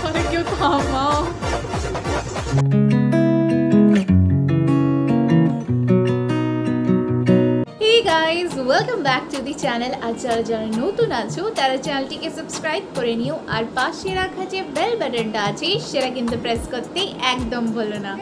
আরে কেউ থামাও। Hey guys, welcome back to the channel. আজ যারা নতুন আছো তারা চ্যানেলটিকে সাবস্ক্রাইব করে নিও আর পাশে রাখা যে বেল বাটনটা আছে সেটা কিন্তু প্রেস করতে একদম ভুলো না।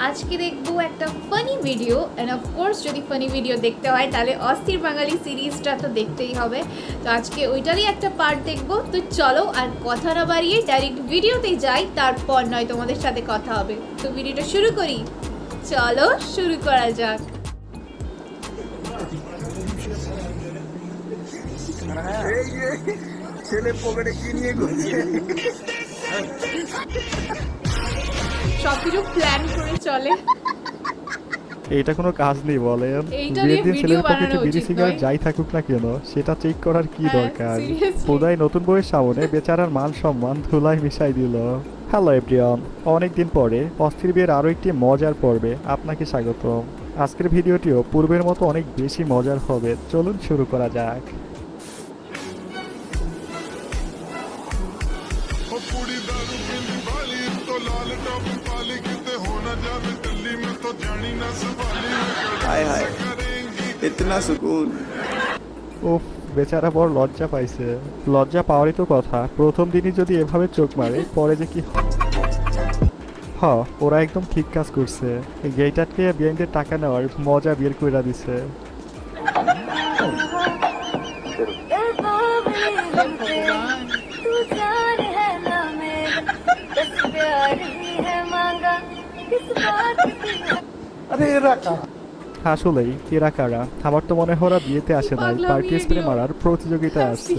আজকে দেখবো একটা funny video end of course যদি ফানি ভিডিও দেখতে হয় তাহলে অস্থির বাঙালি সিরিজটা তো দেখতেই হবে। তো আজকে ওইটারই একটা পার্ট দেখবো। তো চলো আর কথা না বাড়িয়ে ডাইরেক্ট ভিডিওতে যাই, তারপর নয় তোমাদের সাথে কথা হবে। তো ভিডিওটা শুরু করি, চলো শুরু করা যাক। ছেলে পকেটে কি নিয়ে ঘুরছে? সবকিছু প্ল্যান করে চলে। এটা কোনো কাজ নেই বলেন? বিয়ের দিন ছেলের পকেটে বিড়ি সিগারেট যাই থাকুক না কেন সেটা চেক করার কি দরকার? খোদাই নতুন বউয়ের সামনে বেচারার মান সম্মান ধুলাই মিশাই দিল। হ্যালো এভরিওয়ান, অনেকদিন পরে অস্থির বিয়ের আরও একটি মজার পর্বে আপনাকে স্বাগত। আজকের ভিডিওটিও পূর্বের মতো অনেক বেশি মজার হবে, চলুন শুরু করা যাক। হায় হায়, ইতনা সুকুন। উফ, বেচারা বড় লজ্জা পাইছে। লজ্জা পাওয়ারই তো কথা, প্রথম দিনই যদি এভাবে চোখ মারে পরে যে কি। ওরা একদম ঠিক কাজ করছে। গেইটারকে বিয়েদের টাকা নেওয়ার মজা বের করে দিছে। আসলেই এরা কারা? আমার তো মনে হয় ওরা বিয়েতে আসে নাই, পার্টি স্প্রে মারার প্রতিযোগিতায় আসছে।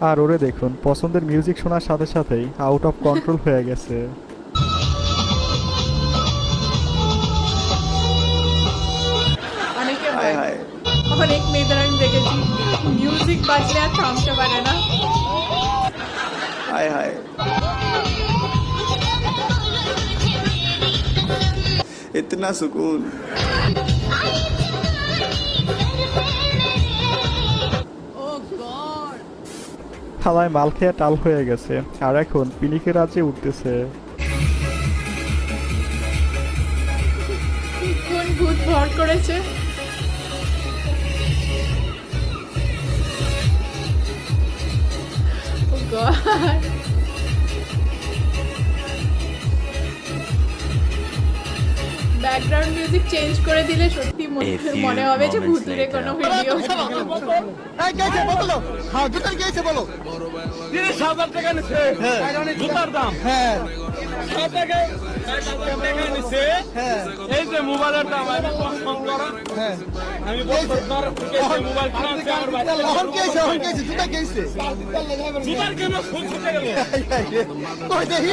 আর ওরে দেখুন, পছন্দের মিউজিক শোনার সাথে সাথেই আউট অফ কন্ট্রোল হয়ে গেছে। অনেক মেয়েদের আমি দেখেছি মিউজিক বাজলে আর থামতে পারে না। হায় হায়, ইতনা সুকুন। থালায় মাল খেয়ে টাল হয়ে গেছে আর এখন পিনিকের রাজ্যে উঠতেছে। কোন ভূত ভর করেছে? ও গড, ব্যাকগ্রাউন্ড মিউজিক চেঞ্জ করে দিলে সত্যি মনে হবে যে ভূতুরে কোনো ভিডিও। এই কেছে বলো? হ্যাঁ, জুতার কেছে বলো? 30,000 টাকা নিছে। জুতার দাম? হ্যাঁ। 7 টাকা 7,000 টাকা নিছে। হ্যাঁ। এই যে মোবাইলের দাম আমি পছন্দ করা। হ্যাঁ। আমি পছন্দ করা মোবাইল কিনতে আমার বাচ্চা। ওর কেছে জুতা কেছে? জুতার কেন ফুটতে গেল? কই দেখি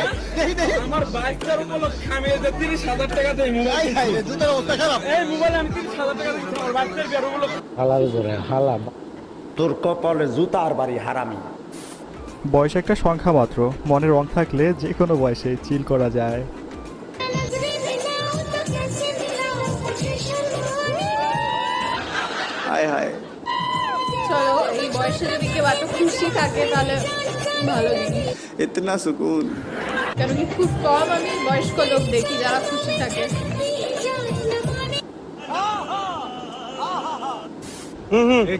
আমার বাইকটার উপলক্ষে আমি এই যে 30,000 টাকা দেই মোবাইল। হাই রে, জুতার অবস্থা খারাপ। এই মোবাইল আমি 30,000 টাকা দিছি আমার বাইকটার বিয়ার উপলক্ষে। হালাল করে হালাল। তোর কপালে জুতার বাড়ি হারামি। বয়স একটা সংখ্যা মাত্র, মনে রং থাকলে যে কোনো বয়সে চিল করা যায়। হায় হায়, চলো এই বয়সে যদি কেউ এত খুশি থাকে তাহলে ভালো জিনিস। ইতনা সুকুন। কেন কি খুব কম আমি বয়স্ক লোক দেখি যারা খুশি থাকে।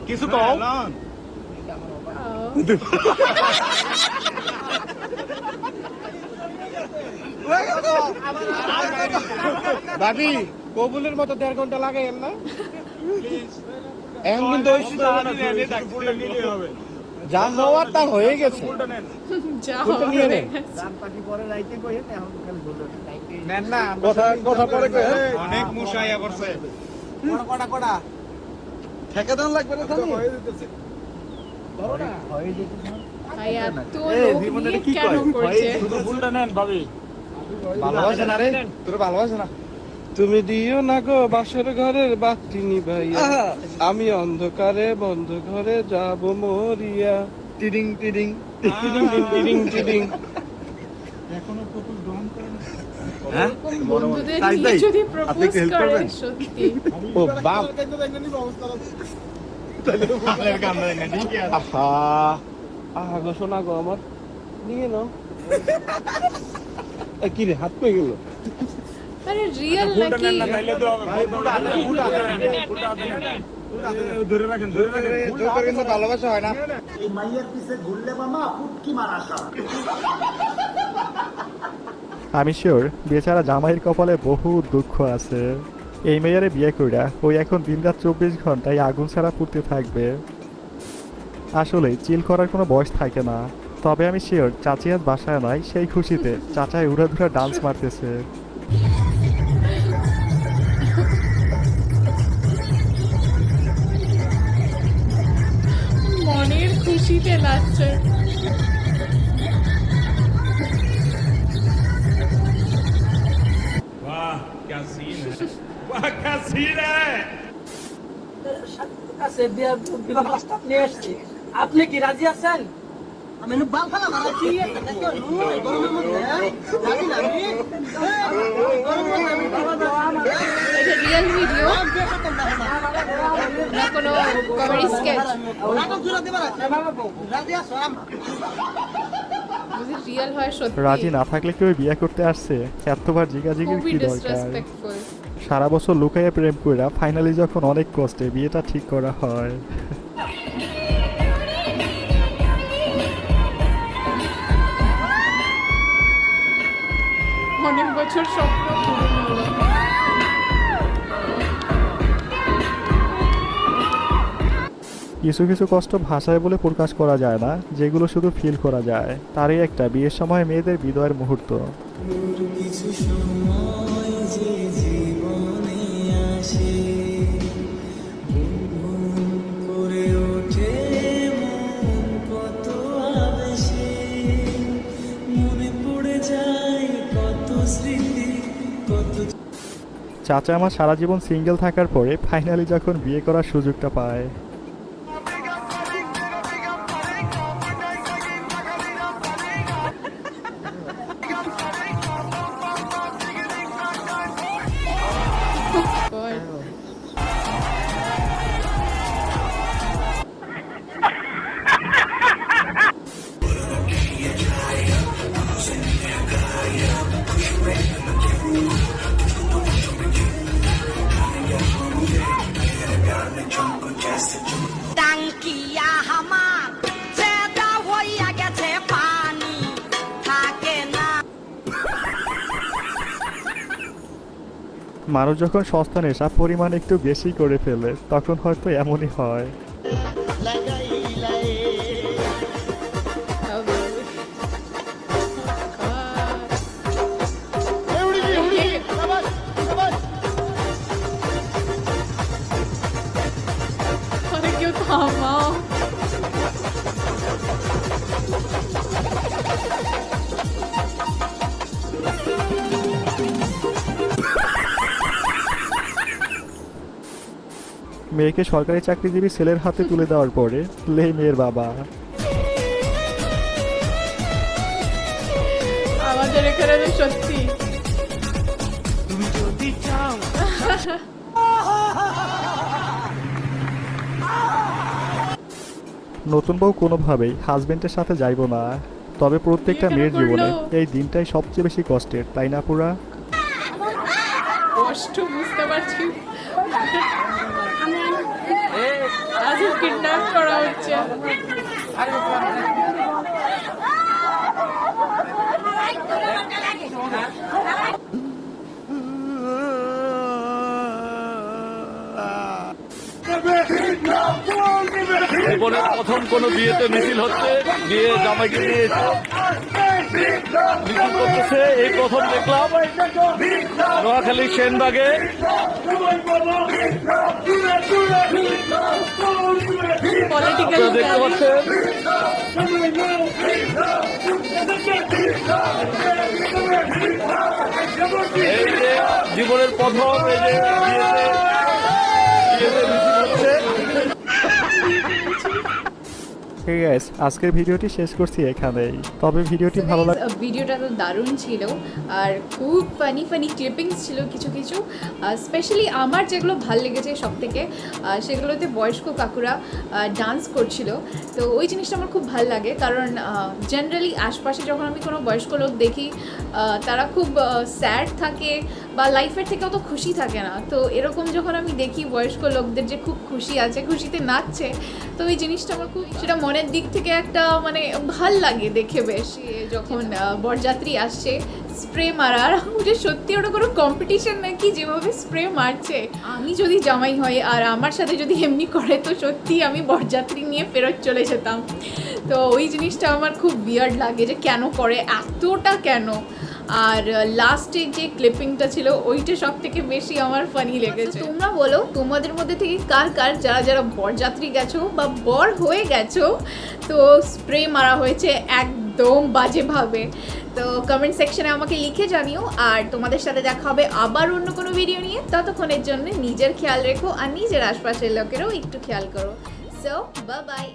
কিছু কও? ভাবি কবুলের মতো 1.5 ঘন্টা লাগে না? এখন কিন্তু যা হওয়ার তা হয়ে গেছে। অনেক মুশাইয়া করছে। ঠেকাদান লাগবে না তুমি? ভাই এত লোক কেন করছে? শুধু ফুলটা নেন ভাবি। ভালোবাসে না রে? তোর ভালোবাসে না? তুমি দিও না গো বাসর ঘরের বাতি নিভাইয়া, আমি অন্ধকারে বন্ধ ঘরে যাব মরিয়া। টিডিং টিডিং টিডিং টিডিং টিডিং। এখনো প্রপোজ গ্রহণ করেন? হ্যাঁ, বন্ধুদের নিয়ে যদি প্রপোজ করে সত্যি। ও বাপ, আহা আহা গো শোনা গো আমার নিয়ে নাও কি রে হাত পেয়ে গেল আরে রিয়েল নাকি ধরে রাখেন ভালোবাসা হয় না আমি শিওর বেচারা জামাইয়ের কপালে বহু দুঃখ আছে। এই মেয়েরে বিয়ে কইরা ওই এখন দিনরাত 24 ঘন্টায় আগুন ছাড়া পুড়তে থাকবে। আসলে চিল করার কোনো বয়স থাকে না। তবে আমি শিওর চাচি আজ বাসায় নয়, সেই খুশিতে চাচায় উড়াধুরা ডান্স মারতেছে। মনের খুশিতে নাচছে। वाह क्या सीन है वाह क्या सीन है আপনি কি রাজি আছেন? আমি বালখানা মারাচ্ছি গরমের মধ্যে রাজি না আমি এটা রিয়েল ভিডিও না কোনো কমেডি স্কেচ? নাটক জুড়ে দিবা রাজি আছো যদি রিয়েল হয় সত্যি রাজি না থাকলে কেউ বিয়ে করতে আসছে? এতবার জিগাজিগির খুবই কি দরকার? ডিসরেসপেক্টফুল। সারা বছর লুকাইয়া প্রেম কইরা ফাইনালি যখন অনেক কষ্টে বিয়েটা ঠিক করা হয়। অনেক বছর স্বপ্ন পূরণ হলো। কিছু কিছু কষ্ট ভাষায় বলে প্রকাশ করা যায় না, যেগুলো শুধু ফিল করা যায়। তারই একটা বিয়ের সময় মেয়েদের বিদায়ের মুহূর্ত। চাচা আমার সারা জীবন সিঙ্গেল থাকার পরে ফাইনালি যখন বিয়ে করার সুযোগটা পায়। টাঙ্কিয়া হামার চেদা হইয়া গেছে পানি থাকে না। মানুষ যখন সস্তা নেশা পরিমাণ একটু বেশি করে ফেলে তখন হয়তো এমনই হয়। আরে কেউ থামাও। মেয়েকে সরকারি চাকরিজীবী ছেলের হাতে তুলে দেওয়ার পরে লে মেয়ের বাবা। আমাদের এখানে তো সত্যি নতুন বউ কোনোভাবেই হাজবেন্ডের সাথে যাইব না। তবে প্রত্যেকটা মেয়ের জীবনে এই দিনটাই সবচেয়ে বেশি কষ্টের, তাই না পুরা? কষ্ট বুঝতে পারছি। আজ কিডন্যাপ করা হচ্ছে। জীবনের প্রথম কোনো বিয়েতে মিছিল হচ্ছে, বিয়ে জামাইকে নিয়ে এসে মিছিল করতেছে। এই প্রথম দেখলাম নোয়াখালী সেনবাগে। পলিটিক্যাল দেখতে পাচ্ছেন এই যে জীবনের প্রথম এই যে বিয়েতে মিছিল হচ্ছে। ওকে গাইস, আজকের ভিডিওটি শেষ করছি এখানেই। তবে ভিডিওটি ভালো লাগে, ভিডিওটা তো দারুণ ছিল আর খুব ফানি ক্লিপিংস ছিল কিছু কিছু। স্পেশালি আমার যেগুলো ভাল লেগেছে সব থেকে, সেগুলোতে বয়স্ক কাকুরা ডান্স করছিল। তো ওই জিনিসটা আমার খুব ভাল লাগে, কারণ জেনারেলি আশপাশে যখন আমি কোনো বয়স্ক লোক দেখি তারা খুব স্যাড থাকে বা লাইফের থেকে অত খুশি থাকে না। তো এরকম যখন আমি দেখি বয়স্ক লোকদের যে খুব খুশি আছে, খুশিতে নাচছে, তো এই জিনিসটা আমার খুব, সেটা মনের দিক থেকে একটা মানে ভাল লাগে দেখে বেশ। যখন বরযাত্রী আসছে স্প্রে মারার, যে সত্যি ওটা কোনো কম্পিটিশন নাকি যেভাবে স্প্রে মারছে। আমি যদি জামাই হয় আর আমার সাথে যদি এমনি করে, তো সত্যি আমি বরযাত্রী নিয়ে ফেরত চলে যেতাম। তো ওই জিনিসটা আমার খুব বিয়ার্ড লাগে যে কেন করে, এতটা কেন। আর লাস্টে যে ক্লিপিংটা ছিল ওইটা সব থেকে বেশি আমার ফানি লেগেছে। তোমরা বলো তোমাদের মধ্যে থেকে কার কার যারা বরযাত্রী গেছো বা বর হয়ে গেছো তো স্প্রে মারা হয়েছে একদম বাজেভাবে, তো কমেন্ট সেকশনে আমাকে লিখে জানিও। আর তোমাদের সাথে দেখা হবে আবার অন্য কোনো ভিডিও নিয়ে। ততক্ষণের জন্য নিজের খেয়াল রেখো আর নিজের আশপাশের লোকেরও একটু খেয়াল করো। So bye bye.